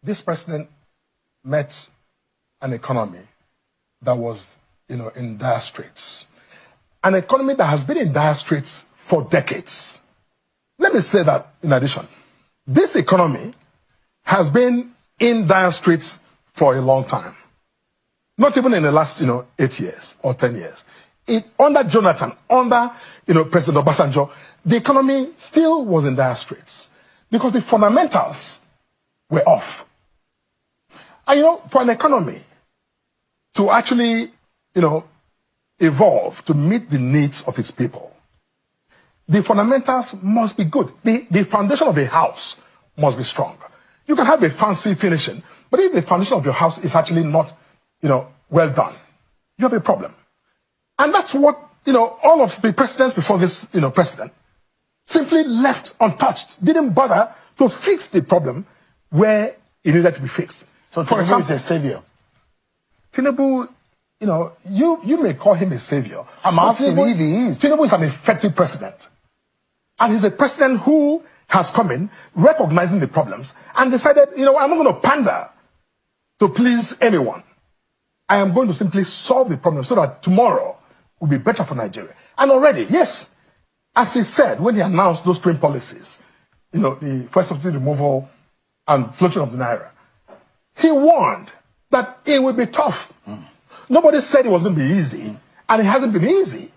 this president met an economy that was, in dire straits. An economy that has been in dire straits for decades. Let me say that in addition. This economy has been in dire straits for a long time. Not even in the last, 8 years or 10 years. Under Jonathan, under, President Obasanjo, the economy still was in dire straits because the fundamentals were off. And, for an economy to actually, evolve to meet the needs of its people, the fundamentals must be good. The foundation of a house must be strong. You can have a fancy finishing, but if the foundation of your house is actually not, well done, you have a problem. And that's what, all of the presidents before this, president simply left untouched, didn't bother to fix the problem where it needed to be fixed. So for example, is a savior. Tinubu, you may call him a savior. I'm asking if he is. Tinubu is an effective president. And he's a president who has come in, recognizing the problems, and decided, I'm not going to pander to please anyone. I am going to simply solve the problem so that tomorrow will be better for Nigeria. And already, yes, as he said when he announced those twin policies, the first subsidy removal and floating of the naira, he warned that it would be tough. Nobody said it was going to be easy, and it hasn't been easy.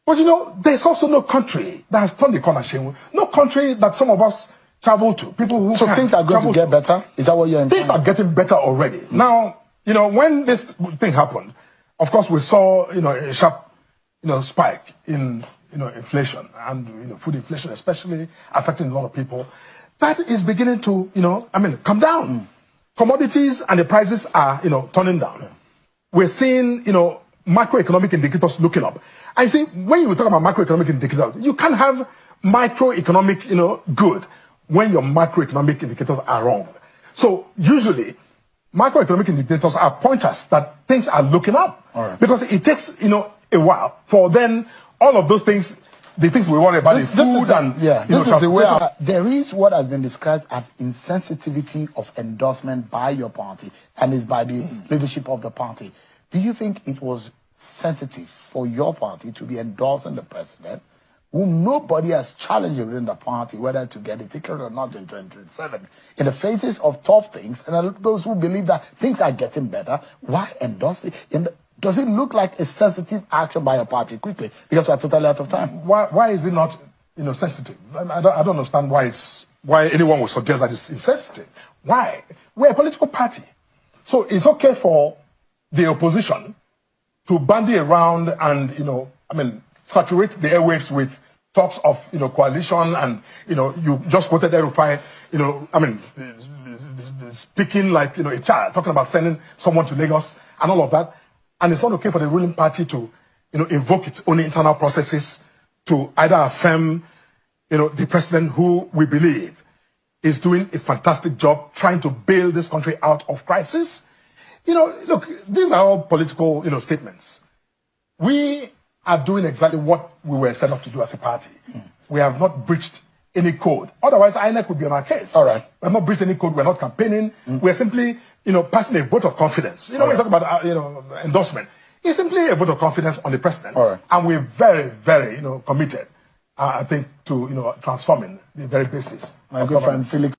But there's also no country that has turned the corner, Shehu. No country that some of us travel to. People who So things are going to get better? Is that what you're implying? Things are getting better already. Now, when this thing happened, of course we saw, a sharp, spike in, inflation and, food inflation, especially affecting a lot of people. That is beginning to, come down. Commodities and the prices are, turning down. We're seeing, macroeconomic indicators looking up. I see when you talk about macroeconomic indicators, you can't have microeconomic, good when your macroeconomic indicators are wrong. So usually, macroeconomic indicators are pointers that things are looking up. Right. Because it takes, a while for then all of those things, the things we worry about, this is the way there is what has been described as insensitivity of endorsement by your party, and is by the leadership of the party. Do you think it was sensitive for your party to be endorsing the president, whom nobody has challenged within the party whether to get a ticket or not in 2027, in the faces of tough things, and those who believe that things are getting better? Why endorse it? Does it look like a sensitive action by your party? Quickly, because we're totally out of time. Why is it not, sensitive? I don't understand why anyone would suggest that it's insensitive. Why? We're a political party. So it's okay for the opposition to bandy around and, saturate the airwaves with talks of, coalition and, you just quoted Erufai, speaking like, a child, talking about sending someone to Lagos and all of that. And it's not okay for the ruling party to, invoke its own internal processes to either affirm, the president who we believe is doing a fantastic job trying to bail this country out of crisis. Look, these are all political, statements. We are doing exactly what we were set up to do as a party. We have not breached any code. Otherwise, INEC would be on our case. All right. We have not breached any code. We're not campaigning. We're simply, passing a vote of confidence. When we talk about, endorsement, it's simply a vote of confidence on the president. All right. And we're very, very, committed, I think, to, transforming the very basis. My good friend Felix.